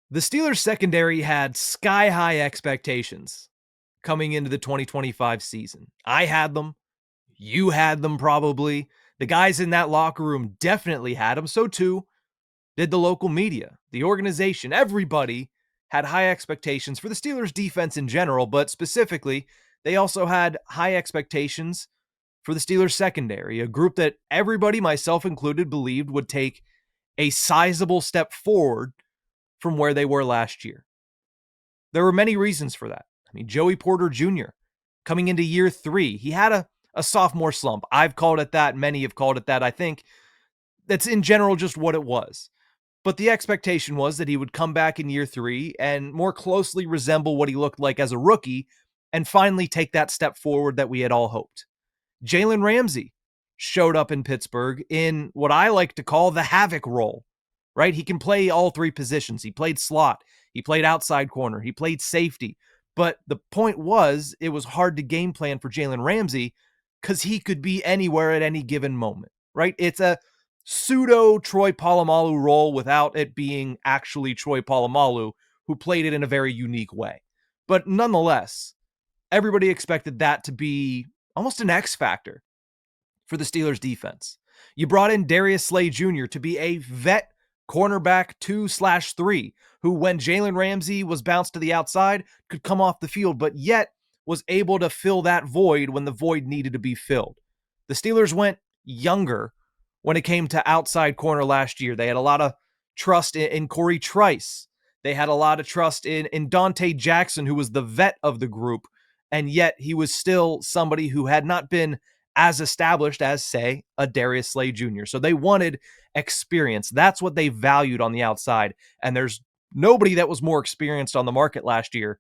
The Steelers secondary had sky-high expectations coming into the 2025 season. I had them. You had them probably. The guys in that locker room definitely had them. So too did the local media, the organization. Everybody had high expectations for the Steelers defense in general, but specifically, they also had high expectations for the Steelers secondary, a group that everybody, myself included, believed would take a sizable step forward from where they were last year. There were many reasons for that. I mean, Joey Porter Jr. coming into year 3, he had a sophomore slump. I've called it that. Many have called it that. I think that's in general just what it was. But the expectation was that he would come back in year 3 and more closely resemble what he looked like as a rookie and finally take that step forward that we had all hoped. Jalen Ramsey showed up in Pittsburgh in what I like to call the havoc role, right? He can play all 3 positions. He played slot, he played outside corner, he played safety. But the point was, it was hard to game plan for Jalen Ramsey because he could be anywhere at any given moment, right? It's a pseudo Troy Polamalu role without it being actually Troy Polamalu, who played it in a very unique way. But nonetheless, everybody expected that to be almost an X factor for the Steelers defense. You brought in Darius Slay Jr. to be a vet cornerback 2/3, who when Jalen Ramsey was bounced to the outside could come off the field, but yet was able to fill that void when the void needed to be filled. The Steelers went younger when it came to outside corner last year. They had a lot of trust in Corey Trice. They had a lot of trust in Dante Jackson, who was the vet of the group, and yet he was still somebody who had not been as established as, say, a Darius Slay Jr. So they wanted experience. That's what they valued on the outside, and there's nobody that was more experienced on the market last year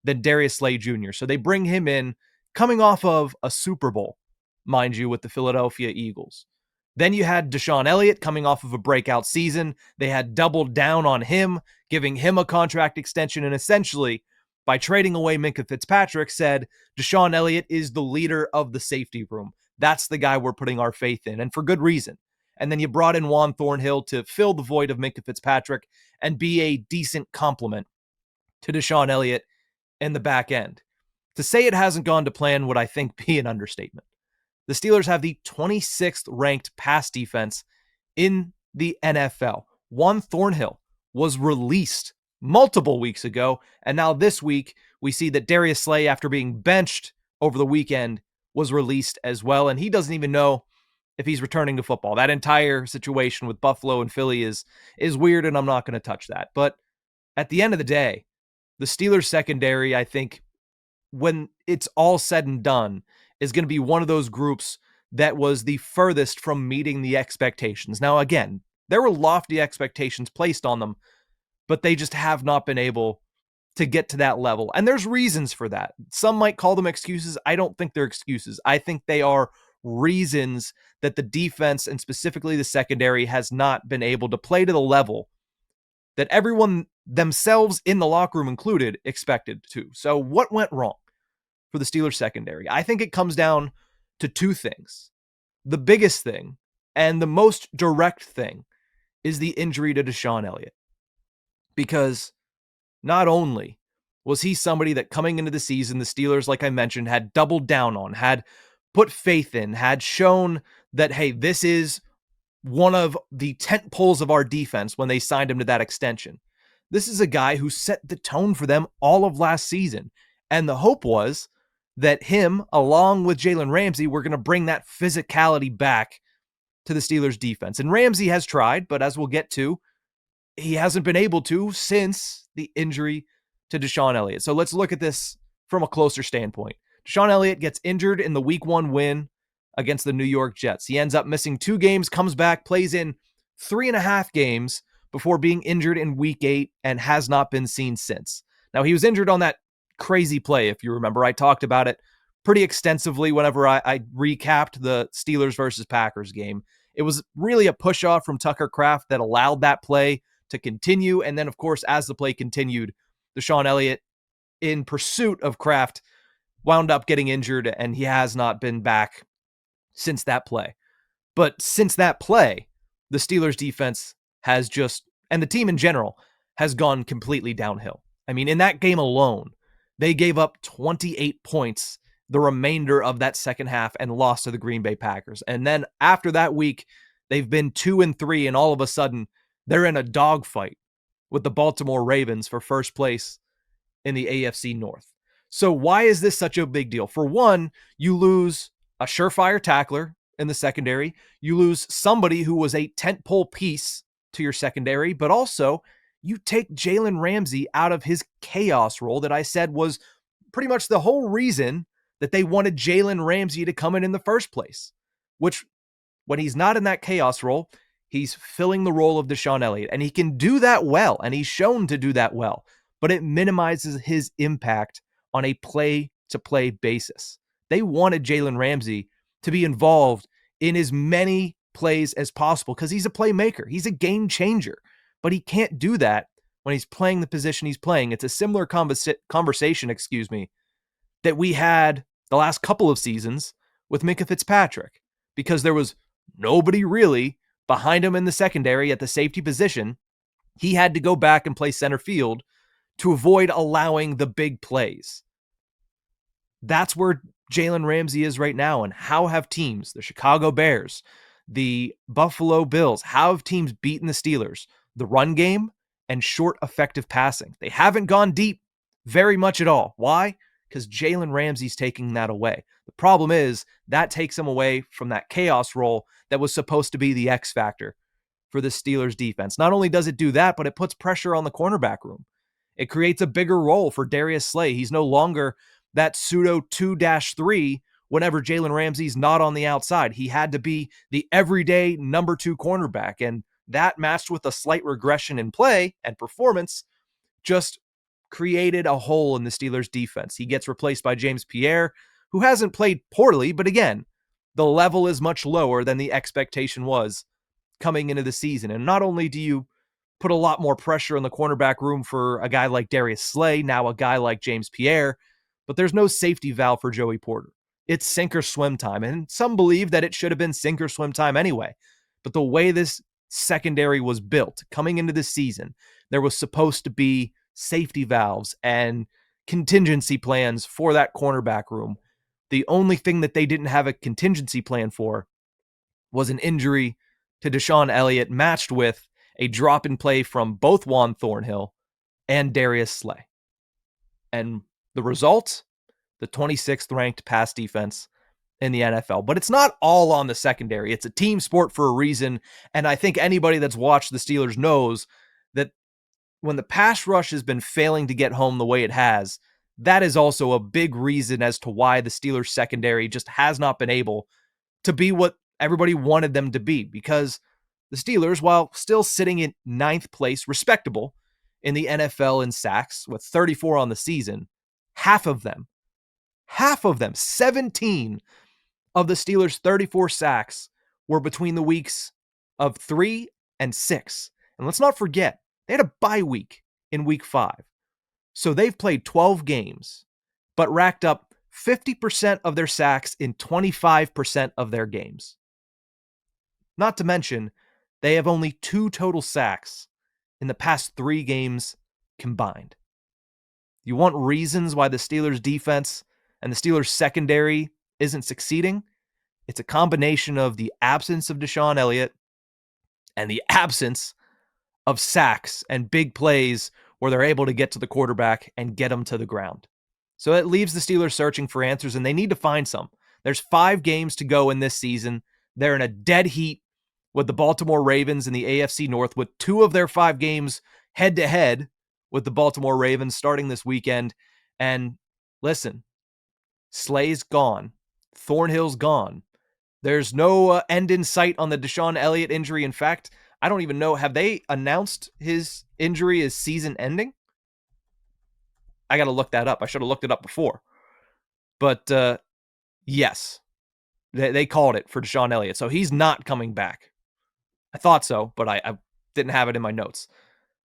than Darius Slay Jr. So they bring him in coming off of a Super Bowl, mind you, with the Philadelphia Eagles. Then you had DeShon Elliott coming off of a breakout season. They had doubled down on him, giving him a contract extension, and essentially, by trading away Minkah Fitzpatrick, said DeShon Elliott is the leader of the safety room. That's the guy we're putting our faith in, and for good reason. And then you brought in Juan Thornhill to fill the void of Minkah Fitzpatrick and be a decent complement to DeShon Elliott in the back end. To say it hasn't gone to plan would, I think, be an understatement. The Steelers have the 26th ranked pass defense in the NFL. Juan Thornhill was released multiple weeks ago, and now this week we see that Darius Slay, after being benched over the weekend, was released as well, and he doesn't even know if he's returning to football. That entire situation with Buffalo and Philly is weird, and I'm not going to touch that. But at the end of the day, the Steelers secondary, I think, when it's all said and done, is going to be one of those groups that was the furthest from meeting the expectations. Now, again, there were lofty expectations placed on them, but they just have not been able to get to that level. And there's reasons for that. Some might call them excuses. I don't think they're excuses. I think they are reasons that the defense, and specifically the secondary, has not been able to play to the level that everyone, themselves in the locker room included, expected to. So what went wrong for the Steelers secondary? I think it comes down to 2 things. The biggest thing and the most direct thing is the injury to DeShon Elliott. Because not only was he somebody that coming into the season, the Steelers, like I mentioned, had doubled down on, had put faith in, had shown that, hey, this is one of the tent poles of our defense when they signed him to that extension. This is a guy who set the tone for them all of last season. And the hope was that him, along with Jalen Ramsey, were going to bring that physicality back to the Steelers defense. And Ramsey has tried, but as we'll get to, he hasn't been able to since the injury to DeShon Elliott. So let's look at this from a closer standpoint. DeShon Elliott gets injured in the Week 1 win against the New York Jets. He ends up missing 2 games, comes back, plays in 3.5 games before being injured in Week 8 and has not been seen since. Now, he was injured on that crazy play, if you remember. I talked about it pretty extensively whenever I recapped the Steelers versus Packers game. It was really a push-off from Tucker Kraft that allowed that play to continue. And then, of course, as the play continued, DeShon Elliott, in pursuit of Kraft, wound up getting injured, and he has not been back since that play. But since that play, the Steelers defense has just, and the team in general, has gone completely downhill. I mean, in that game alone, they gave up 28 points the remainder of that second half and lost to the Green Bay Packers. And then after that week, they've been 2-3, and all of a sudden, they're in a dogfight with the Baltimore Ravens for first place in the AFC North. So why is this such a big deal? For one, you lose a surefire tackler in the secondary. You lose somebody who was a tentpole piece to your secondary, but also you take Jalen Ramsey out of his chaos role that I said was pretty much the whole reason that they wanted Jalen Ramsey to come in the first place, which when he's not in that chaos role, he's filling the role of DeShon Elliott, and he can do that well, and he's shown to do that well, but it minimizes his impact on a play-to-play basis. They wanted Jalen Ramsey to be involved in as many plays as possible because he's a playmaker. He's a game changer, but he can't do that when he's playing the position he's playing. It's a similar conversation, that we had the last couple of seasons with Minkah Fitzpatrick, because there was nobody really behind him in the secondary at the safety position. He had to go back and play center field to avoid allowing the big plays. That's where Jalen Ramsey is right now. And how have teams, the Chicago Bears, the Buffalo Bills, how have teams beaten the Steelers? The run game and short effective passing. They haven't gone deep very much at all. Why? Because Jalen Ramsey's taking that away. The problem is that takes him away from that chaos role that was supposed to be the X factor for the Steelers defense. Not only does it do that, but it puts pressure on the cornerback room. It creates a bigger role for Darius Slay. He's no longer that pseudo 2-3 whenever Jalen Ramsey's not on the outside. He had to be the everyday number 2 cornerback, and that matched with a slight regression in play and performance just created a hole in the Steelers defense. He gets replaced by James Pierre, who hasn't played poorly, but again, the level is much lower than the expectation was coming into the season. And not only do you put a lot more pressure on the cornerback room for a guy like Darius Slay, now a guy like James Pierre, but there's no safety valve for Joey Porter. It's sink or swim time, and some believe that it should have been sink or swim time anyway. But the way this secondary was built coming into this season, there was supposed to be safety valves and contingency plans for that cornerback room. The only thing that they didn't have a contingency plan for was an injury to DeShon Elliott matched with a drop in play from both Juan Thornhill and Darius Slay. And the result, the 26th ranked pass defense in the NFL. But it's not all on the secondary. It's a team sport for a reason. And I think anybody that's watched the Steelers knows that when the pass rush has been failing to get home the way it has, that is also a big reason as to why the Steelers secondary just has not been able to be what everybody wanted them to be. Because the Steelers, while still sitting in 9th place, respectable in the NFL in sacks with 34 on the season, half of them, 17 of the Steelers' 34 sacks were between the weeks of 3 and 6. And let's not forget, they had a bye week in week 5. So they've played 12 games, but racked up 50% of their sacks in 25% of their games. Not to mention, they have only 2 total sacks in the past 3 games combined. You want reasons why the Steelers defense and the Steelers secondary isn't succeeding? It's a combination of the absence of DeShon Elliott and the absence of sacks and big plays where they're able to get to the quarterback and get him to the ground. So it leaves the Steelers searching for answers, and they need to find some. There's 5 games to go in this season. They're in a dead heat with the Baltimore Ravens in the AFC North, with 2 of their 5 games head-to-head with the Baltimore Ravens starting this weekend. And listen, Slay's gone. Thornhill's gone. There's no end in sight on the DeShon Elliott injury. In fact, I don't even know. Have they announced his injury is season ending? I got to look that up. I should have looked it up before. But yes, they called it for DeShon Elliott. So he's not coming back. I thought so, but I didn't have it in my notes.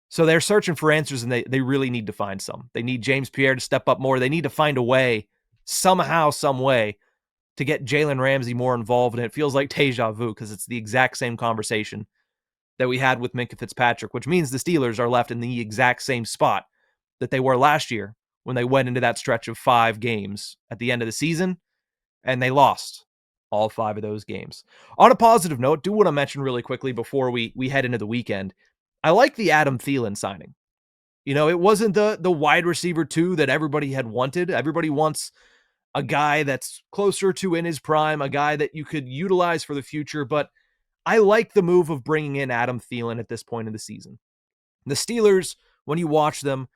So they're searching for answers, and they really need to find some. They need James Pierre to step up more. They need to find a way, somehow, some way, to get Jalen Ramsey more involved. And it feels like deja vu because it's the exact same conversation that we had with Minkah Fitzpatrick, which means the Steelers are left in the exact same spot that they were last year when they went into that stretch of 5 games at the end of the season, and they lost all 5 of those games. On a positive note, do want to mention really quickly before we head into the weekend, I like the Adam Thielen signing. It wasn't the wide receiver 2 that everybody had wanted. Everybody wants a guy that's closer to in his prime, a guy that you could utilize for the future, but I like the move of bringing in Adam Thielen at this point in the season. The Steelers, when you watch them,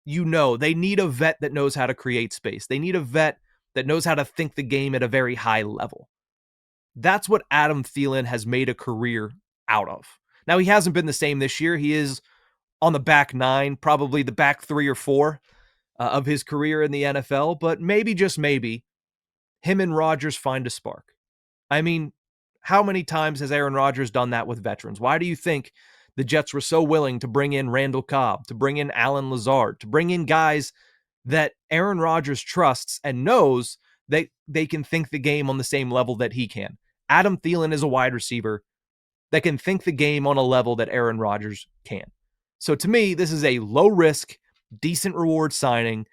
they need a vet that knows how to create space. They need a vet that knows how to think the game at a very high level. That's what Adam Thielen has made a career out of. Now, he hasn't been the same this year. He is on the back 9, probably the back 3 or 4 of his career in the NFL, but maybe, just maybe, him and Rodgers find a spark. I mean, how many times has Aaron Rodgers done that with veterans? Why do you think the Jets were so willing to bring in Randall Cobb, to bring in Allen Lazard, to bring in guys that Aaron Rodgers trusts and knows that they can think the game on the same level that he can? Adam Thielen is a wide receiver that can think the game on a level that Aaron Rodgers can. So to me, this is a low-risk, decent reward signing.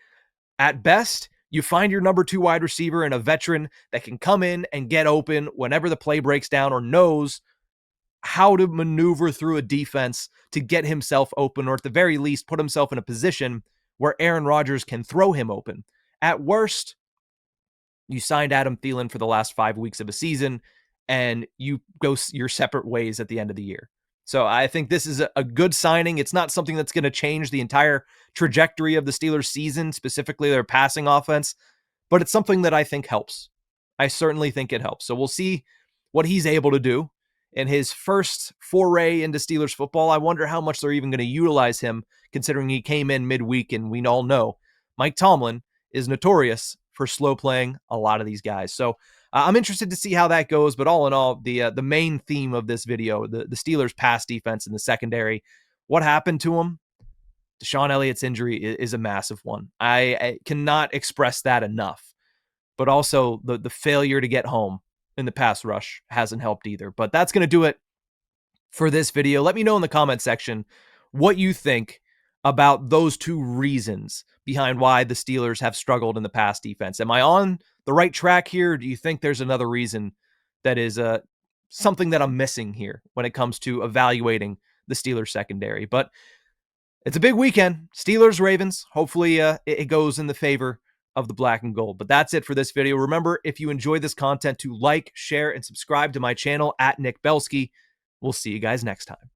At best, you find your number 2 wide receiver and a veteran that can come in and get open whenever the play breaks down, or knows how to maneuver through a defense to get himself open, or at the very least put himself in a position where Aaron Rodgers can throw him open. At worst, you signed Adam Thielen for the last 5 weeks of a season and you go your separate ways at the end of the year. So I think this is a good signing. It's not something that's going to change the entire trajectory of the Steelers season, specifically their passing offense, but it's something that I think helps. I certainly think it helps. So we'll see what he's able to do in his first foray into Steelers football. I wonder how much they're even going to utilize him, considering he came in midweek, and we all know Mike Tomlin is notorious for slow playing a lot of these guys. So I'm interested to see how that goes, but all in all, the main theme of this video, the Steelers' pass defense in the secondary, what happened to them? DeShon Elliott's injury is a massive one. I cannot express that enough. But also the failure to get home in the pass rush hasn't helped either. But that's going to do it for this video. Let me know in the comment section what you think about those 2 reasons behind why the Steelers have struggled in the pass defense. Am I on the right track here? Or do you think there's another reason that is something that I'm missing here when it comes to evaluating the Steelers secondary? But it's a big weekend. Steelers, Ravens. Hopefully it goes in the favor of the black and gold. But that's it for this video. Remember, if you enjoyed this content, to like, share, and subscribe to my channel at Nick Belsky. We'll see you guys next time.